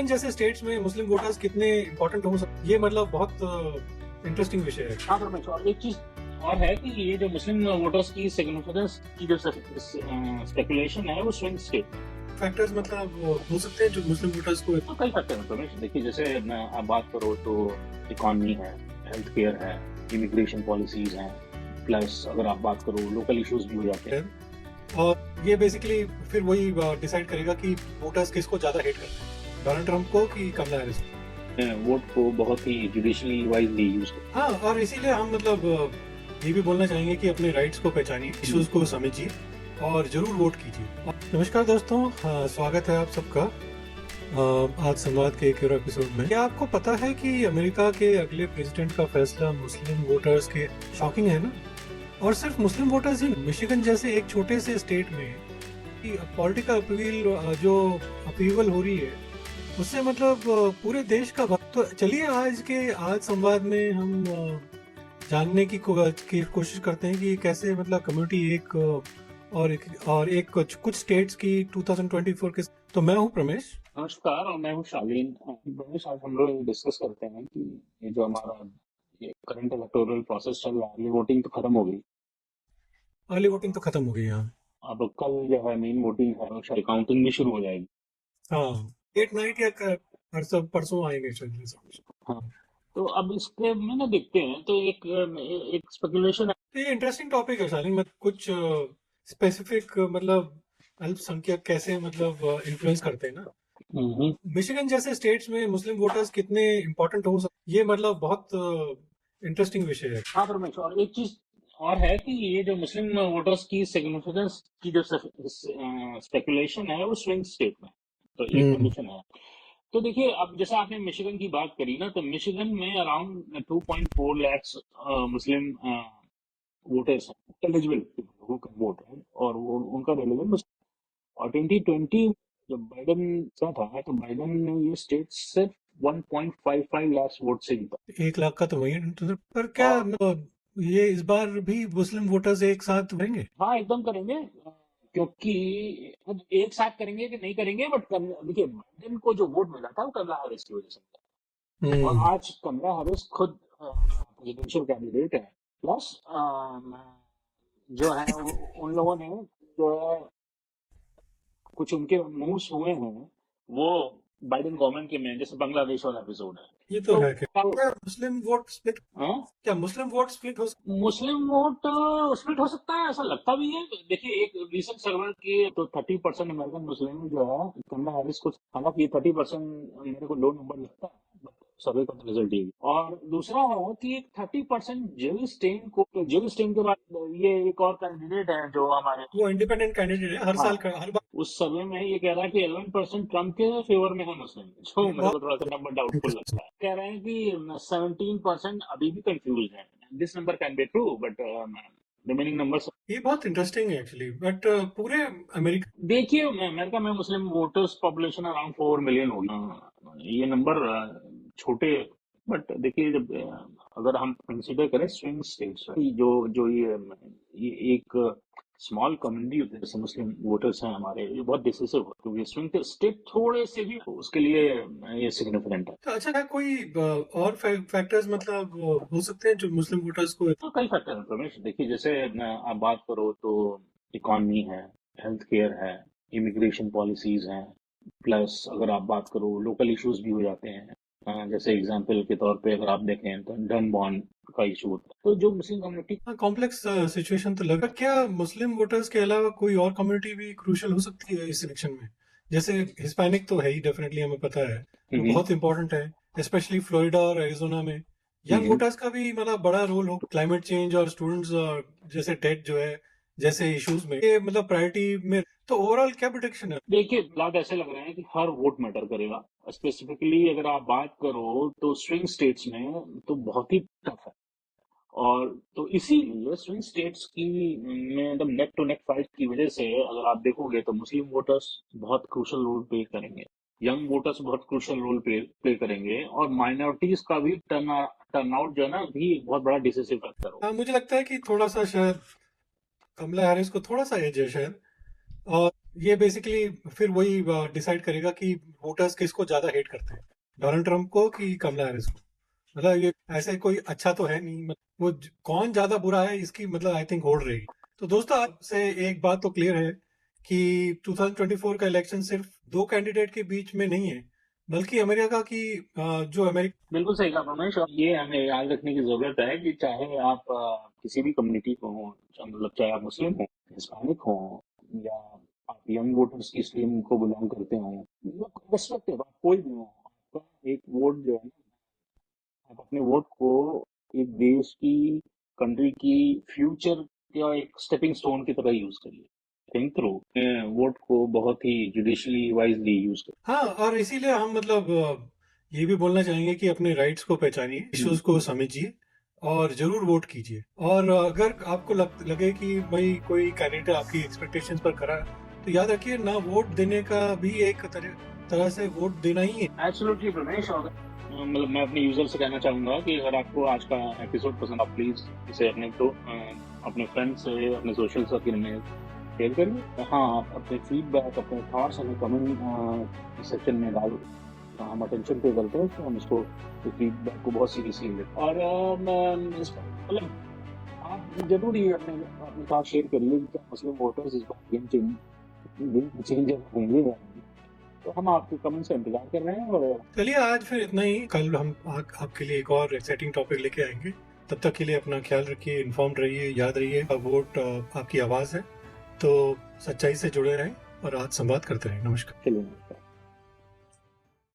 Michigan जैसे states में मुस्लिम voters कितने इम्पोर्टेंट हो सकते, ये मतलब बहुत इंटरेस्टिंग विषय है। हाँ रमेश, और एक चीज और है कि ये जो मुस्लिम वोटर्स की सिग्निफिकेंस की जो स्पेकुलेशन है वो स्विंग स्टेट फैक्टर्स मतलब हो सकते हैं जो मुस्लिम वोटर्स को। तो कई फैक्टर हैं रमेश। देखिए, जैसे आप बात करो तो इकॉनमी है, हेल्थ केयर है, इमिग्रेशन पॉलिसीज हैं, प्लस अगर आप बात करो लोकल इश्यूज भी हो जाते हैं। और ये बेसिकली फिर वही डिसाइड करेगा कि वोटर्स किसको ज्यादा हेट करते हैं, डोनाल्ड ट्रंप को कि कमला हैरिस को। वोट को बहुत ही जुडिशली वाइजली यूज करते हाँ, और इसीलिए हम मतलब ये भी बोलना चाहेंगे कि अपने राइट्स को पहचानिए, इश्यूज को समझिए और जरूर वोट कीजिए। नमस्कार दोस्तों, स्वागत है आप सबका आज संवाद के एक और एपिसोड में। क्या आपको पता है कि अमेरिका के अगले प्रेसिडेंट का फैसला मुस्लिम वोटर्स के शॉकिंग है ना? और सिर्फ मुस्लिम वोटर्स ही, मिशिगन जैसे एक छोटे से स्टेट में पॉलिटिकल अपीवल हो रही है, उससे मतलब पूरे देश का तो चलिए आज संवाद में हम जानने की कोशिश करते हैं कि कैसे मतलब कम्युनिटी एक कुछ स्टेट्स की 2024 के। तो मैं हूँ प्रमेश। नमस्कार, और मैं हूँ शालीन। रमेश, आज हम लोग डिस्कस करते हैं कि ये जो हमारा ये करंट इलेक्टोरल प्रोसेस चल रहा है, ये वोटिंग तो खत्म हो गई। अर्ली वोटिंग तो खत्म हो गई यहाँ। अब कल जो है मेन वोटिंग है, शायद काउंटिंग भी शुरू हो जाएगी। हाँ, लेट नाइट या परसों आएंगे शायद। हाँ, तो अब इसके में ना देखते हैं तो एक स्पेकुलेशन है। तो ये इंटरेस्टिंग टॉपिक है शालीन, मतलब कुछ स्पेसिफिक मतलब अल्पसंख्यक कैसे मतलब इन्फ्लुएंस करते हैं ना। मिशिगन जैसे स्टेट्स में मुस्लिम वोटर्स कितने इम्पोर्टेंट हो सकते, ये मतलब बहुत इंटरेस्टिंग विषय है। हाँ रमेश, और एक चीज और है कि ये जो मुस्लिम वोटर्स की सिग्निफिकेंस की जो स्पेकुलेशन है वो स्विंग स्टेट में, तो एक कंडीशन है। तो देखिए, अब जैसे आपने मिशिगन की बात करी ना, तो मिशिगन में अराउंड 2.4 लाख मुस्लिम वोटर्स हैं, एलिजिबल हु कैन वोट है, और वो उनका रिलीजन। और 2020 जब बाइडन का था तो बाइडन ने ये स्टेट सिर्फ 1.55 लाख वोट से जीता। 1 लाख का तो वही है, तो पर क्या मतलब ये इस बार भी मुस्लिम वोटर्स एक साथ रहेंगे? हाँ, एकदम करेंगे, क्योंकि अब एक साथ करेंगे कि नहीं करेंगे, बट देखिए, बाइडेन को जो वोट मिला था वो कमला हैरिस की वजह से मिला, और आज कमला हैरिस खुद प्रेसिडेंशियल कैंडिडेट है। प्लस जो है उन लोगों ने जो है कुछ उनके मूव्स हुए हैं वो बाइडेन गवर्नमेंट के में, जैसे बांग्लादेश वाला एपिसोड है। ये तो है। क्या मुस्लिम वोट स्प्लिट, हाँ, क्या मुस्लिम वोट स्प्लिट हो मुस्लिम वोट स्प्लिट हो सकता है, ऐसा लगता भी है। देखिए, एक रिसेंट सर्वे की तो 30% अमेरिकन मुस्लिम जो है कमला हैरिस को, हालांकि ये 30% मेरे को लो नंबर लगता है, बट सर्वे का रिजल्ट ये। और दूसरा है कि एक 30% जेल स्टेन को, तो जेल स्टेन के बाद ये एक और कैंडिडेट है जो हमारे, वो इंडिपेंडेंट कैंडिडेट है, हर साल हर बार। उस सर्वे में ये कह रहा है कि 11% ट्रम्प के फेवर में है मुस्लिम, जो मेरे को थोड़ा सा नंबर डाउटफुल लगता है। कह रहे हैं कि 17% अभी भी कंफ्यूज है। This number can be true, but remaining numbers. ये बहुत इंटरेस्टिंग है एक्चुअली, बट पूरे अमेरिका, देखिए, अमेरिका में मुस्लिम वोटर्स पॉपुलेशन अराउंड 4 मिलियन होगी। ये नंबर छोटे, बट देखिए, जब अगर हम कंसीडर करें स्विंग स्टेट्स, जो जो ये एक स्मॉल कम्युनिटी होती है, जैसे मुस्लिम वोटर्स हैं हमारे, ये बहुत डिसिसिव हो, क्योंकि स्विंग स्टेट थोड़े से भी उसके लिए ये सिग्निफिकेंट है। तो अच्छा है कोई और फैक्टर्स मतलब हो सकते हैं जो मुस्लिम वोटर्स को। तो कई फैक्टर हैं रमेश। देखिए, जैसे आप बात करो तो इकॉनमी है, हेल्थ केयर है, इमिग्रेशन पॉलिसीज हैं, प्लस अगर आप बात करो लोकल इश्यूज भी हो जाते हैं। जैसे एग्जांपल के तौर पे अगर आप देखें तो डन बॉन्ड का इशू होता है, तो जो मुस्लिम कम्युनिटी। कॉम्प्लेक्स सिचुएशन तो लगा। क्या मुस्लिम वोटर्स के अलावा कोई और कम्युनिटी भी क्रूशियल हो सकती है इस इलेक्शन में? जैसे हिस्पैनिक तो है ही, डेफिनेटली हमें पता है, वो बहुत इंपॉर्टेंट है, स्पेशली फ्लोरिडा और एरिजोना में। यंग वोटर्स का भी मतलब बड़ा रोल हो, क्लाइमेट चेंज और स्टूडेंट्स और जैसे टेक जो है जैसे इश्यूज में, ये मतलब प्रायोरिटी में। तो ओवरऑल क्या प्रोटेक्शन है? देखिए, हालात ऐसे लग रहे हैं कि हर वोट मैटर करेगा। स्पेसिफिकली अगर आप बात करो तो स्विंग स्टेट्स में तो बहुत ही टफ है, और तो इसीलिए स्विंग स्टेट्स की में एकदम नेक टू नेक फाइट की वजह से अगर आप देखोगे तो मुस्लिम वोटर्स बहुत क्रूशल रोल प्ले करेंगे, यंग वोटर्स बहुत क्रूशल रोल प्ले करेंगे, और माइनॉरिटीज का भी टर्नआउट जो है ना भी एक बहुत बड़ा डिसिसिव फैक्टर होगा। मुझे लगता है कि थोड़ा सा शायद कमला हैरिस को थोड़ा सा एज है शायद, और ये बेसिकली फिर वही डिसाइड करेगा कि वोटर्स किसको ज्यादा हेट करते हैं, डोनाल्ड ट्रंप को कि कमला हैरिस को। मतलब ये ऐसे कोई अच्छा तो है नहीं, मतलब वो कौन ज्यादा बुरा है इसकी मतलब आई थिंक होड़ रहेगी। तो दोस्तों आपसे एक बात तो क्लियर है कि 2024 का इलेक्शन सिर्फ दो कैंडिडेट के बीच में नहीं है, बल्कि अमेरिका की जो अमेरिका। बिल्कुल सही कहा रमेश। और ये हमें याद रखने की जरूरत है कि चाहे आप किसी भी कम्युनिटी को हो, मतलब चाहे आप मुस्लिम हो, हिस्पैनिक हो, या आप यंग वोटर्स की स्ट्रीम को बिलोंग करते हो, रिस्पेक्टिव आप कोई भी हो, आपका एक वोट जो है ना, आप अपने वोट को एक देश की, कंट्री की फ्यूचर या एक स्टेपिंग स्टोन की तरह यूज करिए। थिंक थ्रू, वोट को बहुत ही जुडिशली वाइजली यूज करिए। हाँ, और इसीलिए हम मतलब ये भी बोलना चाहेंगे कि अपने राइट्स को पहचानिए, इश्यूज को समझिए और जरूर वोट कीजिए। और अगर आपको लगे कि भाई कोई कैंडिडेट आपकी एक्सपेक्टेशंस पर खरा है, तो याद रखिए ना, वोट देने का भी एक तरह से वोट देना ही है। एब्सोल्युटली रमेश। और मतलब मैं अपने यूजर से कहना चाहूंगा कि अगर आपको आज का एपिसोड पसंद, आप प्लीज इसे अपने फ्रेंड्स से, अपने सोशल सर्किल में शेयर करिए। हाँ, आप अपने फीडबैक, अपने थॉट्स हमें कमेंट सेक्शन में डाल, हम अटेंशन पे करते हैं, तो हम इसको, इस फीडबैक को बहुत सीरियसली लेते हैं। और मतलब आप जरूर ये अपने अपने साथ शेयर करिए कि क्या मुस्लिम वोटर्स इस बार गेम चेंजर होंगे या नहीं। तो हम आपके कमेंट से इंतजार कर रहे हैं। और चलिए आज फिर इतना ही, कल हम आपके लिए एक और एक्साइटिंग टॉपिक लेके आएंगे। तब तक के लिए अपना ख्याल रखिए, इन्फॉर्म्ड रहिए, याद रहिए वोट आपकी आवाज है, तो सच्चाई से जुड़े रहें और आज संवाद करते रहें। नमस्कार। चलिए।